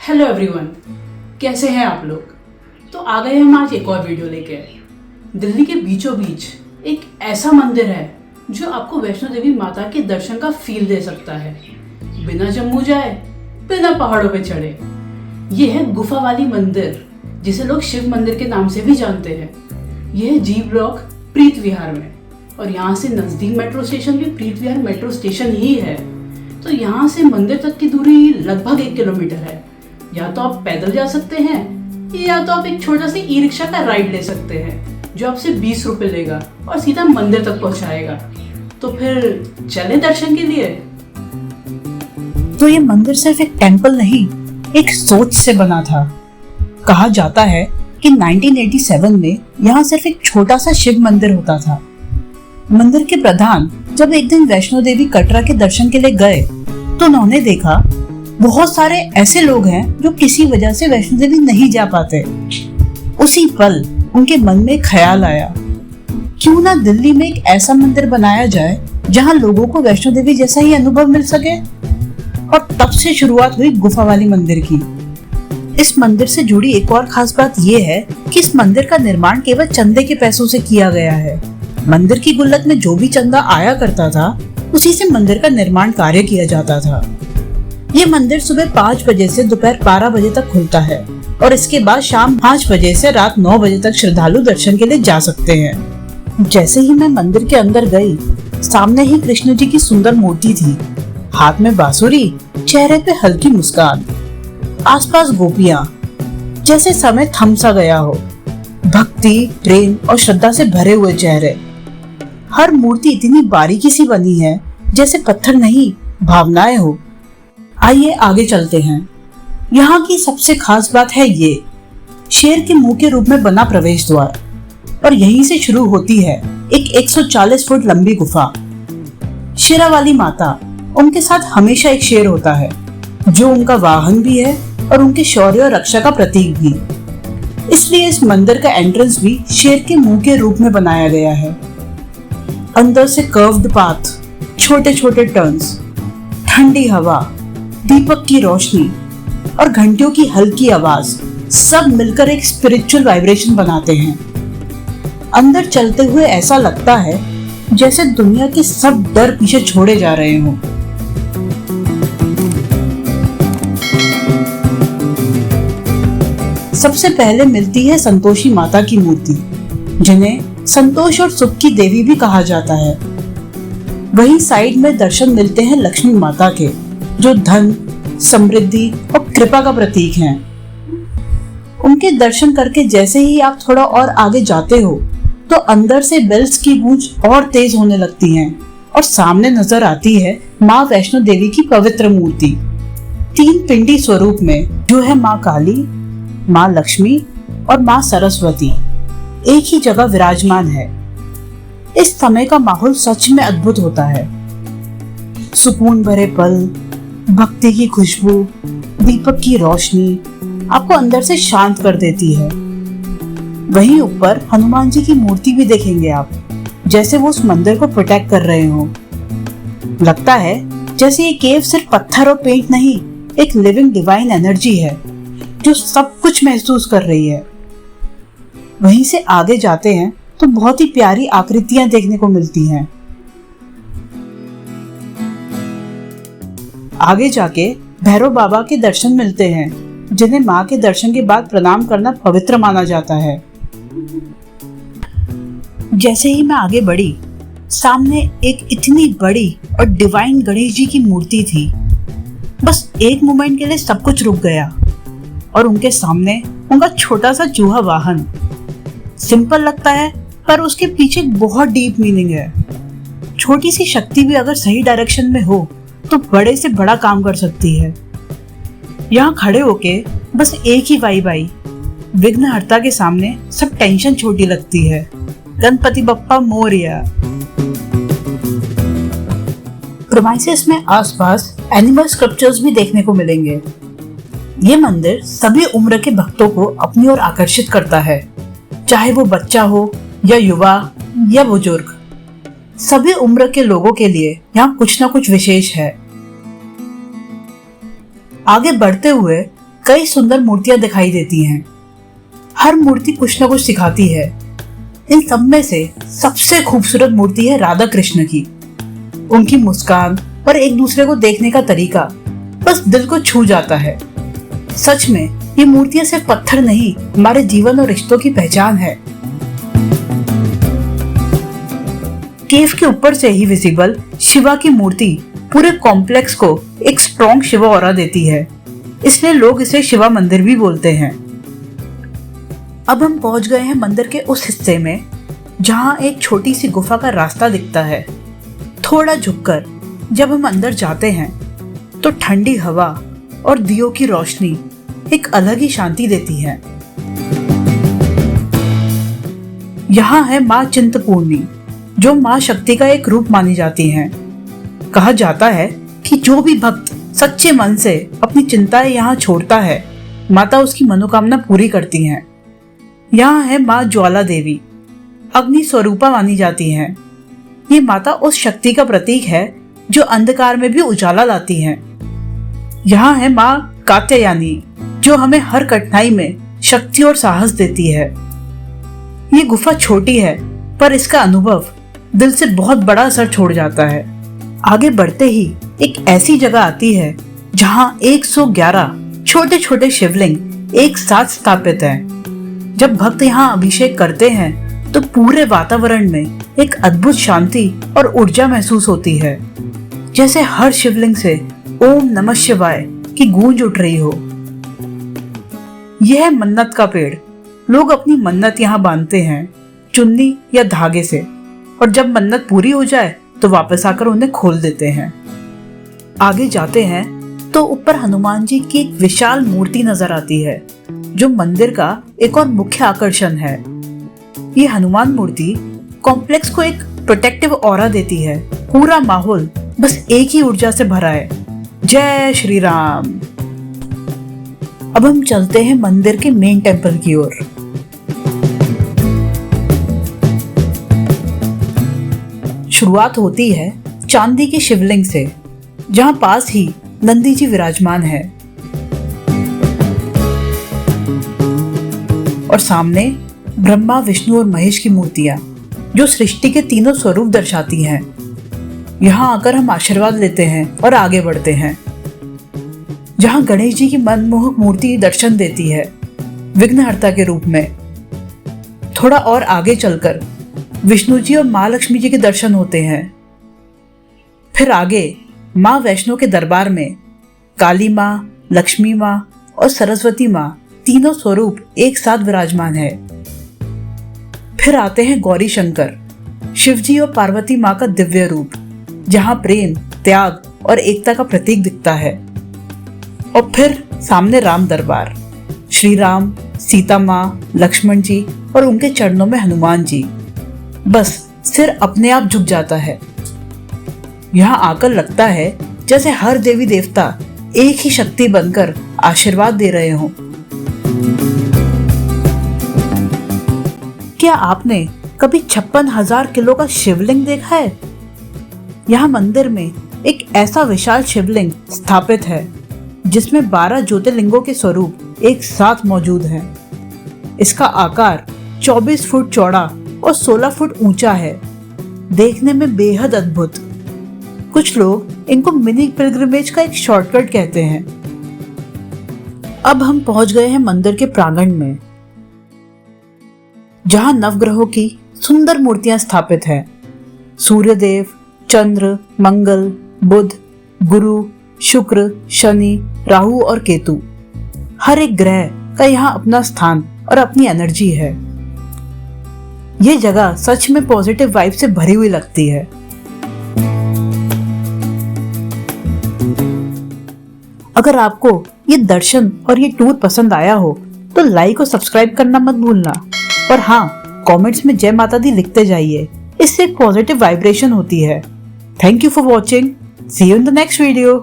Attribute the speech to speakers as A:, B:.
A: Hello everyone, कैसे हैं आप लोग। तो आ गए हम आज एक और वीडियो लेके। दिल्ली के बीचों बीच एक ऐसा मंदिर है जो आपको वैष्णो देवी माता के दर्शन का फील दे सकता है, बिना जम्मू जाए, बिना पहाड़ों पे चढ़े। ये है गुफा वाली मंदिर, जिसे लोग शिव मंदिर के नाम से भी जानते हैं। यह है जी ब्लॉक प्रीत विहार में, और यहाँ से नज़दीक मेट्रो स्टेशन भी प्रीत विहार मेट्रो स्टेशन ही है। तो यहाँ से मंदिर तक की दूरी लगभग 1 किलोमीटर है। या तो आप पैदल जा सकते हैं, या तो आप एक छोटा सा ई रिक्शा का राइड ले सकते हैं, जो आपसे 20 रुपए लेगा और सीधा मंदिर तक पहुँचाएगा। तो फिर चले दर्शन के लिए।
B: तो ये मंदिर सिर्फ एक टेंपल नहीं, एक सोच से बना था। कहा जाता है कि 1987 में यहाँ सिर्फ एक छोटा सा शिव मंदिर होता था। मंदिर के प्रधान जब एक दिन वैष्णो देवी कटरा के दर्शन के लिए गए तो उन्होंने देखा बहुत सारे ऐसे लोग हैं जो किसी वजह से वैष्णो देवी नहीं जा पाते। उसी पल उनके मन में ख्याल आया, क्यों ना दिल्ली में एक ऐसा मंदिर बनाया जाए जहाँ लोगों को वैष्णो देवी जैसा ही अनुभव मिल सके। और तब से शुरुआत हुई गुफा वाली मंदिर की। इस मंदिर से जुड़ी एक और खास बात यह है कि इस मंदिर का निर्माण केवल चंदे के पैसों से किया गया है। मंदिर की गुल्लक में जो भी चंदा आया करता था, उसी से मंदिर का निर्माण कार्य किया जाता था। ये मंदिर सुबह 5 बजे से दोपहर 12 बजे तक खुलता है और इसके बाद शाम 5 बजे से रात 9 बजे तक श्रद्धालु दर्शन के लिए जा सकते हैं। जैसे ही मैं मंदिर के अंदर गई, सामने ही कृष्ण जी की सुंदर मूर्ति थी, हाथ में बांसुरी, चेहरे पे हल्की मुस्कान, आसपास गोपियां, जैसे समय थम सा गया हो। भक्ति, प्रेम और श्रद्धा से भरे हुए चेहरे। हर मूर्ति इतनी बारीकी सी बनी है जैसे पत्थर नहीं, भावनाएं हो। आइए आगे चलते हैं। यहाँ की सबसे खास बात है ये शेर के मुंह के रूप में बना प्रवेश द्वार, और यहीं से शुरू होती है एक 140 फुट लंबी गुफा। शेरा वाली माता, उनके साथ हमेशा एक शेर होता है जो उनका वाहन भी है और उनके शौर्य और रक्षा का प्रतीक भी। इसलिए इस मंदिर का एंट्रेंस भी शेर के मुंह के रूप में बनाया गया है। अंदर से कर्व्ड पाथ, छोटे छोटे टर्न्स, ठंडी हवा, दीपक की रोशनी और घंटियों की हल्की आवाज सब मिलकर एक स्पिरिचुअल वाइब्रेशन बनाते हैं। अंदर चलते हुए ऐसा लगता है जैसे दुनिया के सब डर पीछे छोड़े जा रहे हों। सबसे पहले मिलती है संतोषी माता की मूर्ति, जिन्हें संतोष और सुख की देवी भी कहा जाता है। वहीं साइड में दर्शन मिलते हैं लक्ष्मी माता के, जो धन, समृद्धि और कृपा का प्रतीक हैं। उनके दर्शन करके जैसे ही आप थोड़ा और आगे जाते हो तो अंदर से बेल्स की गूंज और तेज होने लगती हैं और सामने नजर आती है माँ वैष्णो देवी की पवित्र मूर्ति, 3 पिंडी स्वरूप में, जो है माँ काली, माँ लक्ष्मी और माँ सरस्वती एक ही जगह विराजमान है। इस समय का माहौल सच में अद्भुत होता है। सुकून भरे पल, भक्ति की खुशबू, दीपक की रोशनी आपको अंदर से शांत कर देती है। वहीं ऊपर हनुमान जी की मूर्ति भी देखेंगे आप, जैसे वो उस मंदिर को प्रोटेक्ट कर रहे हो। लगता है जैसे ये केव सिर्फ पत्थर और पेंट नहीं, एक लिविंग डिवाइन एनर्जी है जो सब कुछ महसूस कर रही है। वहीं से आगे जाते हैं तो बहुत ही प्यारी आकृतियां देखने को मिलती हैं। आगे जाके भैरव बाबा के दर्शन मिलते हैं, जिन्हें माँ के दर्शन के बाद प्रणाम करना पवित्र माना जाता है। जैसे ही मैं आगे बढ़ी, सामने एक इतनी बड़ी और डिवाइन गणेश जी की मूर्ति थी। बस एक मोमेंट के लिए सब कुछ रुक गया और उनके सामने उनका छोटा सा चूहा वाहन। सिंपल लगता है पर उसके पीछे बहुत डीप मीनिंग है। छोटी सी शक्ति भी अगर सही डायरेक्शन में हो तो बड़े से बड़ा काम कर सकती है। यहाँ खड़े होके बस एक ही वाइब आई, विघ्नहर्ता के सामने सब टेंशन छोटी लगती है। गणपति बप्पा मोरया। प्रोमाइसेस में आसपास एनिमल स्कल्पचर्स भी देखने को मिलेंगे। ये मंदिर सभी उम्र के भक्तों को अपनी ओर आकर्षित करता है, चाहे वो बच्चा हो या युवा या बुजुर्ग। सभी उम्र के लोगों के लिए यहाँ कुछ ना कुछ विशेष है। आगे बढ़ते हुए कई सुंदर मूर्तियां दिखाई देती हैं। हर मूर्ति कुछ न कुछ सिखाती है। इन सब में से सबसे खूबसूरत मूर्ति है राधा कृष्ण की। उनकी मुस्कान और एक दूसरे को देखने का तरीका बस दिल को छू जाता है। सच में ये मूर्तियां सिर्फ पत्थर नहीं, हमारे जीवन और रिश्तों की पहचान है। केव के ऊपर से ही विजिबल शिवा की मूर्ति पूरे कॉम्प्लेक्स को एक स्ट्रॉन्ग शिवा ऑरा देती है, इसलिए लोग इसे शिवा मंदिर भी बोलते हैं। अब हम पहुंच गए हैं मंदिर के उस हिस्से में जहां एक छोटी सी गुफा का रास्ता दिखता है। थोड़ा झुककर जब हम अंदर जाते हैं तो ठंडी हवा और दियों की रोशनी एक अलग ही शांति देती है। यहाँ है माँ चिंतपूर्णी, जो माँ शक्ति का एक रूप मानी जाती हैं। कहा जाता है कि जो भी भक्त सच्चे मन से अपनी चिंताएं यहाँ छोड़ता है, माता उसकी मनोकामना पूरी करती हैं। यहाँ है माँ ज्वाला देवी, अग्नि स्वरूपा मानी जाती हैं। ये माता उस शक्ति का प्रतीक है जो अंधकार में भी उजाला लाती हैं। यहाँ है माँ कात्यायनी, जो हमें हर कठिनाई में शक्ति और साहस देती है। ये गुफा छोटी है, पर इसका अनुभव दिल से बहुत बड़ा असर छोड़ जाता है। आगे बढ़ते ही एक ऐसी जगह आती है जहाँ 111 छोटे छोटे शिवलिंग एक साथ स्थापित हैं। जब भक्त यहाँ अभिषेक करते हैं तो पूरे वातावरण में एक अद्भुत शांति और ऊर्जा महसूस होती है, जैसे हर शिवलिंग से ओम नमः शिवाय की गूंज उठ रही हो। यह है मन्नत का पेड़। लोग अपनी मन्नत यहाँ बांधते हैं, चुन्नी या धागे से, और जब मन्नत पूरी हो जाए तो वापस आकर उन्हें खोल देते हैं। आगे जाते हैं तो ऊपर हनुमान जी की एक विशाल मूर्ति नजर आती है, जो मंदिर का एक और मुख्य आकर्षण है। ये हनुमान मूर्ति कॉम्प्लेक्स को एक प्रोटेक्टिव ऑरा देती है। पूरा माहौल बस एक ही ऊर्जा से भरा है। जय श्री राम। अब हम चलते हैं मंदिर के मेन टेंपल की ओर। शुरुआत होती है चांदी के शिवलिंग से, जहां पास ही नंदी जी विराजमान है, और सामने ब्रह्मा, विष्णु और महेश की मूर्तियां, जो सृष्टि के तीनों स्वरूप दर्शाती हैं। यहाँ आकर हम आशीर्वाद लेते हैं और आगे बढ़ते हैं, जहाँ गणेश जी की मनमोहक मूर्ति दर्शन देती है विघ्नहर्ता के रूप में। थोड़ा और आगे चलकर विष्णु जी और माँ लक्ष्मी जी के दर्शन होते हैं। फिर आगे माँ वैष्णो के दरबार में काली माँ, लक्ष्मी माँ और सरस्वती माँ तीनों स्वरूप एक साथ विराजमान है। फिर आते हैं गौरी शंकर, शिव जी और पार्वती माँ का दिव्य रूप, जहाँ प्रेम, त्याग और एकता का प्रतीक दिखता है। और फिर सामने राम दरबार, श्री राम, सीता माँ, लक्ष्मण जी और उनके चरणों में हनुमान जी। बस सिर अपने आप झुक जाता है। यहाँ आकर लगता है जैसे हर देवी देवता एक ही शक्ति बनकर आशीर्वाद दे रहे हों। क्या आपने कभी 56,000 किलो का शिवलिंग देखा है? यहाँ मंदिर में एक ऐसा विशाल शिवलिंग स्थापित है जिसमें 12 ज्योतिर्लिंगों के स्वरूप एक साथ मौजूद हैं। इसका आकार 24 फुट चौड़ा और 16 फुट ऊंचा है, देखने में बेहद अद्भुत। कुछ लोग इनको मिनी पिलग्रिमेज का एक शॉर्टकट कहते हैं। अब हम पहुंच गए हैं मंदिर के प्रांगण में, जहां नवग्रहों की सुंदर मूर्तियां स्थापित हैं। सूर्यदेव, चंद्र, मंगल, बुध, गुरु, शुक्र, शनि, राहु और केतु, हर एक ग्रह का यहाँ अपना स्थान और अपनी एनर्जी है। ये जगह सच में पॉजिटिव वाइब से भरी हुई लगती है। अगर आपको ये दर्शन और ये टूर पसंद आया हो तो लाइक और सब्सक्राइब करना मत भूलना। और हाँ, कमेंट्स में जय माता दी लिखते जाइए, इससे एक पॉजिटिव वाइब्रेशन होती है। Thank you for watching. See you in the next video.